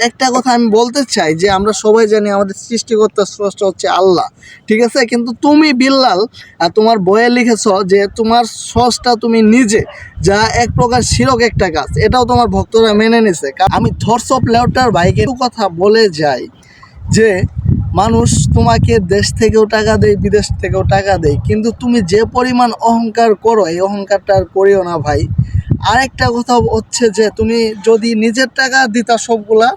একটা কথা আমি বলতে চাই যে আমরা সবাই জানি আমাদের সৃষ্টিকর্তা স্রষ্টা হচ্ছে আল্লাহ, ঠিক আছে। কিন্তু তুমি বিল্লাল তোমার বইয়ে লিখেছ যে তোমার স্রষ্টা তুমি নিজে, যা এক প্রকার শিরক একটা কাজ। এটাও তোমার ভক্তরা মেনে নিছে। আমি থটস অফ লেউটার ভাইকে কথা বলে যাই যে মানুষ তোমাকে দেশ থেকেও টাকা দেয়, বিদেশ থেকেও টাকা দেয়, কিন্তু তুমি যে পরিমাণ অহংকার করো এই অহংকারটা আর করিও না ভাই। আরেকটা কথা হচ্ছে যে তুমি যদি নিজের টাকা দিতা সবগুলা,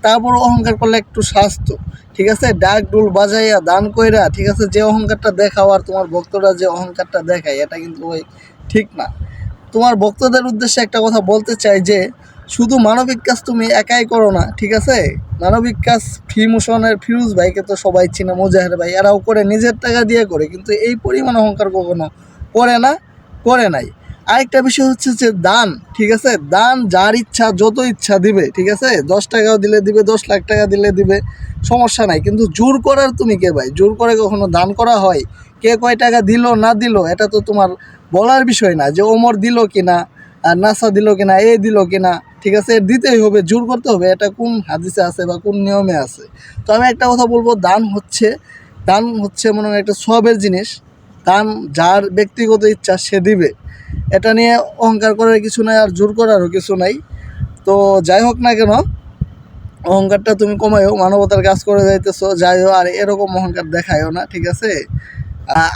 তারপর অহংকার করলে একটু স্বাস্থ্য, ঠিক আছে, ডাক ডুল বাজাইয়া দান কইরা, ঠিক আছে, যে অহংকারটা দেখাও আর তোমার ভক্তরা যে অহংকারটা দেখায় এটা কিন্তু ভাই ঠিক না। তোমার ভক্তদের উদ্দেশ্যে একটা কথা বলতে চাই যে শুধু মানবিক কাজ তুমি একাই করো না, ঠিক আছে। মানবিক কাজ ফিমোশনের ফিরোজ ভাইকে তো সবাই চিনে, মুজাহের ভাই, এরাও করে, নিজের টাকা দিয়ে করে, কিন্তু এই পরিমাণ অহংকার কখনো করে না, করে নাই। আরেকটা বিষয় হচ্ছে যে দান, ঠিক আছে, দান যার ইচ্ছা যত ইচ্ছা দিবে, ঠিক আছে, 10 টাকাও দিলে দিবে, 10 লাখ টাকা দিলে দিবে, সমস্যা নাই। কিন্তু জোর করার তুমি কে ভাই? জোর করে কখনো দান করা হয়? কে কয় টাকা দিল না দিল এটা তো তোমার বলার বিষয় না, যে ওমর দিল কিনা আর নাসা দিল কিনা, এ দিল কিনা, ঠিক আছে, দিতেই হবে, জোর করতে হবে, এটা কোন হাদিসে আছে বা কোন নিয়মে আছে? তো আমি একটা কথা বলবো, দান হচ্ছে মনে হয় একটা সবের জিনিস। দান যার ব্যক্তিগত ইচ্ছা সে দিবে, এটা নিয়ে অহংকার করার কিছু নাই আর জোর করারও কিছু নাই। তো যাই হোক না কেন, অহংকারটা তুমি কমাইও, মানবতার কাজ করে যাইতেছো, যাইও, আর এরকম অহংকার দেখায়ও না, ঠিক আছে।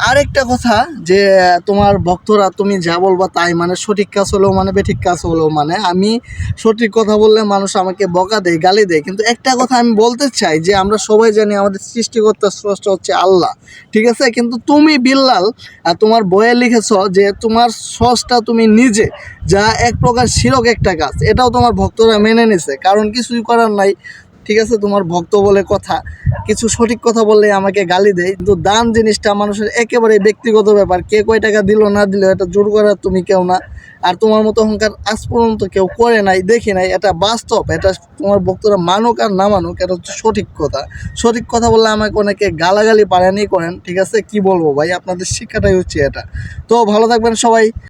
আরেকটা কথা যে তোমার ভক্তরা তুমি যা বলবা তাই মানে, সঠিক কাজ হলেও মানে, বেঠিক কাজ হলেও মানে। আমি সঠিক কথা বললে মানুষ আমাকে বকা দেয়, গালি দেয়, কিন্তু একটা কথা আমি বলতে চাই যে আমরা সবাই জানি আমাদের সৃষ্টিকর্তা স্রষ্টা হচ্ছে আল্লাহ, ঠিক আছে। কিন্তু তুমি বিল্লাল তোমার বইয়ে লিখেছ যে তোমার স্রষ্টা তুমি নিজে, যা এক প্রকার শিরক একটা কাজ। এটাও তোমার ভক্তরা মেনে নিছে, কারণ কিছুই করার নাই, ঠিক আছে। তোমার ভক্ত বলে কথা, কিছু সঠিক কথা বললে আমাকে গালি দেয়। কিন্তু দান জিনিসটা মানুষের একেবারে ব্যক্তিগত ব্যাপার, কে কয় টাকা দিল না দিল এটা জোর করার তুমি কেউ না। আর তোমার মতো অহংকার আজ পর্যন্ত কেউ করে নাই, দেখি নাই, এটা বাস্তব। এটা তোমার ভক্তরা মানুক আর না মানুক, এটা হচ্ছে সঠিক কথা। সঠিক কথা বললে আমাকে অনেকে গালাগালি পারেনি করেন, ঠিক আছে। কি বলবো ভাই, আপনাদের শিক্ষাটাই হচ্ছে এটা। তো ভালো থাকবেন সবাই।